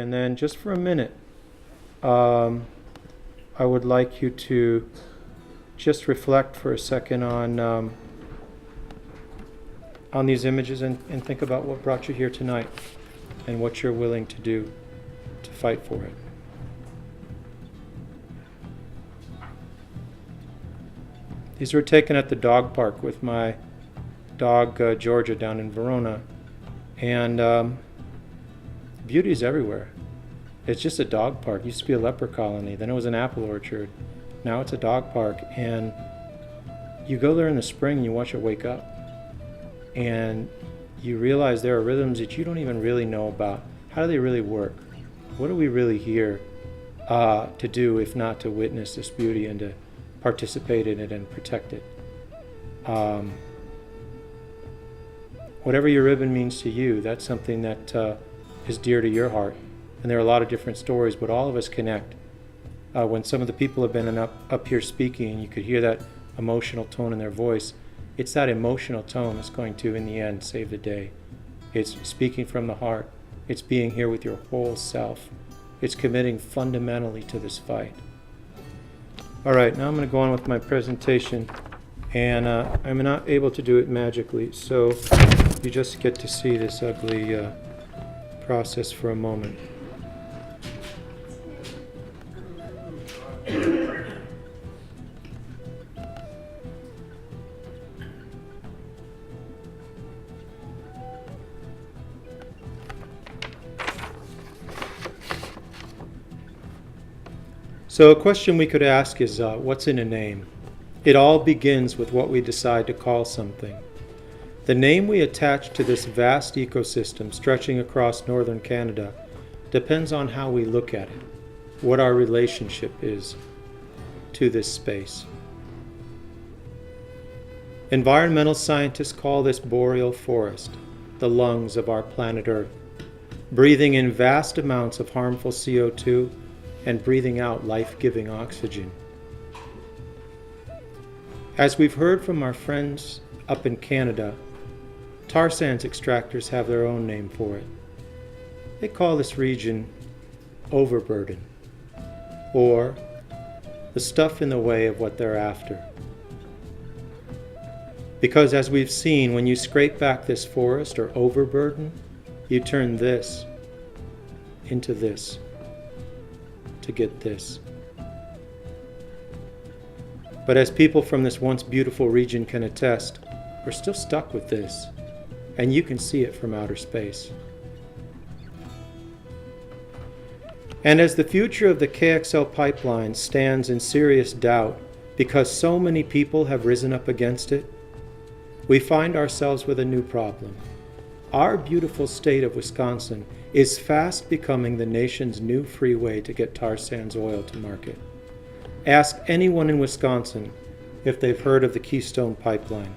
and then just for a minute, I would like you to just reflect for a second on these images and think about what brought you here tonight and what you're willing to do to fight for it. These were taken at the dog park with my dog Georgia down in Verona, and beauty is everywhere. It's just a dog park. It used to be a leper colony, then it was an apple orchard, now it's a dog park, and you go there in the spring and you watch it wake up, and you realize there are rhythms that you don't even really know about. How do they really work? What are we really here to do if not to witness this beauty and to participate in it and protect it? Whatever your ribbon means to you, that's something that is dear to your heart. And there are a lot of different stories, but all of us connect. When some of the people have been up here speaking, and you could hear that emotional tone in their voice, it's that emotional tone that's going to, in the end, save the day. It's speaking from the heart. It's being here with your whole self. It's committing fundamentally to this fight. All right, now I'm going to go on with my presentation, and I'm not able to do it magically, so you just get to see this ugly process for a moment. So a question we could ask is, what's in a name? It all begins with what we decide to call something. The name we attach to this vast ecosystem stretching across northern Canada depends on how we look at it, what our relationship is to this space. Environmental scientists call this boreal forest, the lungs of our planet Earth, breathing in vast amounts of harmful CO2 and breathing out life-giving oxygen. As we've heard from our friends up in Canada, tar sands extractors have their own name for it. They call this region overburden, or the stuff in the way of what they're after. Because as we've seen, when you scrape back this forest or overburden, you turn this into this to get this. But as people from this once beautiful region can attest, we're still stuck with this, and you can see it from outer space. And as the future of the KXL pipeline stands in serious doubt because so many people have risen up against it, we find ourselves with a new problem. Our beautiful state of Wisconsin is fast becoming the nation's new free way to get tar sands oil to market. Ask anyone in Wisconsin if they've heard of the Keystone Pipeline.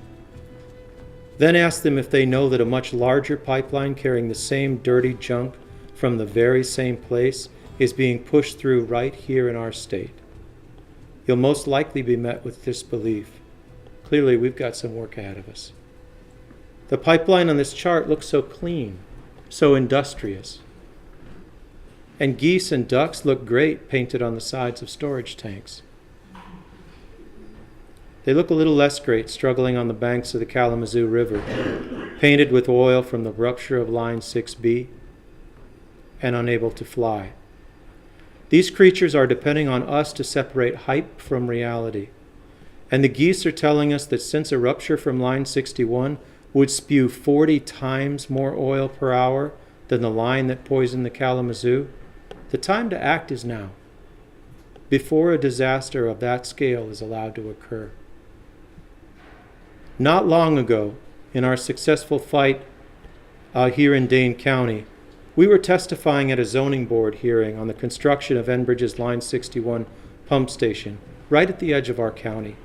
Then ask them if they know that a much larger pipeline carrying the same dirty junk from the very same place is being pushed through right here in our state. You'll most likely be met with disbelief. Clearly, we've got some work ahead of us. The pipeline on this chart looks so clean, so industrious. And geese and ducks look great painted on the sides of storage tanks. They look a little less great struggling on the banks of the Kalamazoo River, painted with oil from the rupture of Line 6B, and unable to fly. These creatures are depending on us to separate hype from reality. And the geese are telling us that since a rupture from Line 61 would spew 40 times more oil per hour than the line that poisoned the Kalamazoo, the time to act is now, before a disaster of that scale is allowed to occur. Not long ago, in our successful fight here in Dane County, we were testifying at a zoning board hearing on the construction of Enbridge's Line 61 pump station, right at the edge of our county.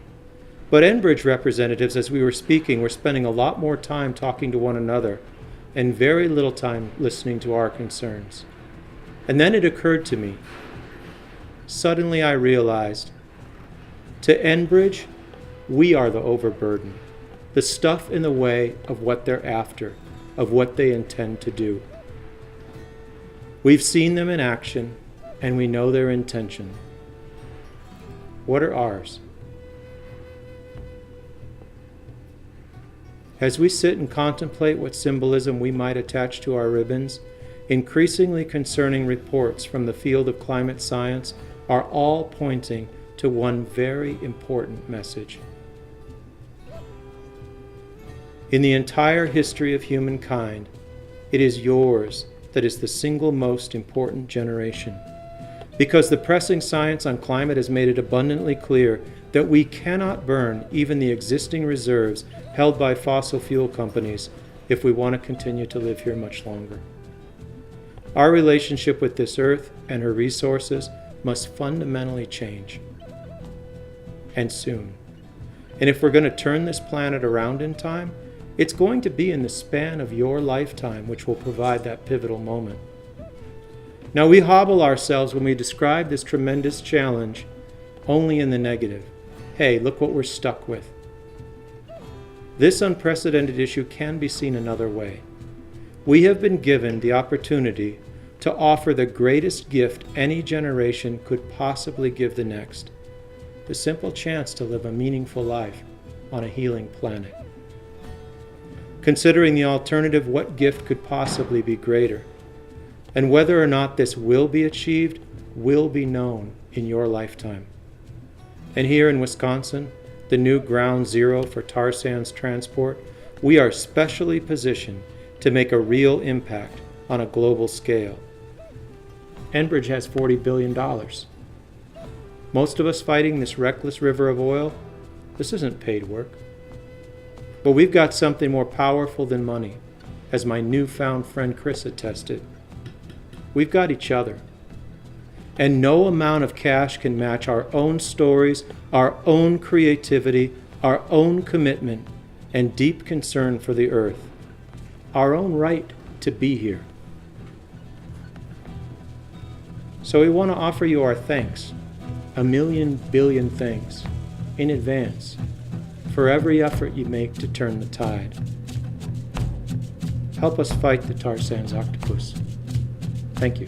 But Enbridge representatives, as we were speaking, were spending a lot more time talking to one another and very little time listening to our concerns. And then it occurred to me. Suddenly I realized, to Enbridge, we are the overburden, the stuff in the way of what they're after, of what they intend to do. We've seen them in action, and we know their intention. What are ours? As we sit and contemplate what symbolism we might attach to our ribbons, increasingly concerning reports from the field of climate science are all pointing to one very important message. In the entire history of humankind, it is yours that is the single most important generation, because the pressing science on climate has made it abundantly clear that we cannot burn even the existing reserves held by fossil fuel companies if we want to continue to live here much longer. Our relationship with this earth and her resources must fundamentally change, and soon. And if we're going to turn this planet around in time, it's going to be in the span of your lifetime which will provide that pivotal moment. Now, we hobble ourselves when we describe this tremendous challenge only in the negative. Hey, look what we're stuck with. This unprecedented issue can be seen another way. We have been given the opportunity to offer the greatest gift any generation could possibly give the next, the simple chance to live a meaningful life on a healing planet. Considering the alternative, what gift could possibly be greater? And whether or not this will be achieved will be known in your lifetime. And here in Wisconsin, the new ground zero for tar sands transport, we are specially positioned to make a real impact on a global scale. Enbridge has $40 billion. Most of us fighting this reckless river of oil, this isn't paid work. But we've got something more powerful than money, as my newfound friend Chris attested. We've got each other. And no amount of cash can match our own stories, our own creativity, our own commitment, and deep concern for the earth, our own right to be here. So we want to offer you our thanks, a million billion thanks, in advance, for every effort you make to turn the tide. Help us fight the tar sands octopus. Thank you.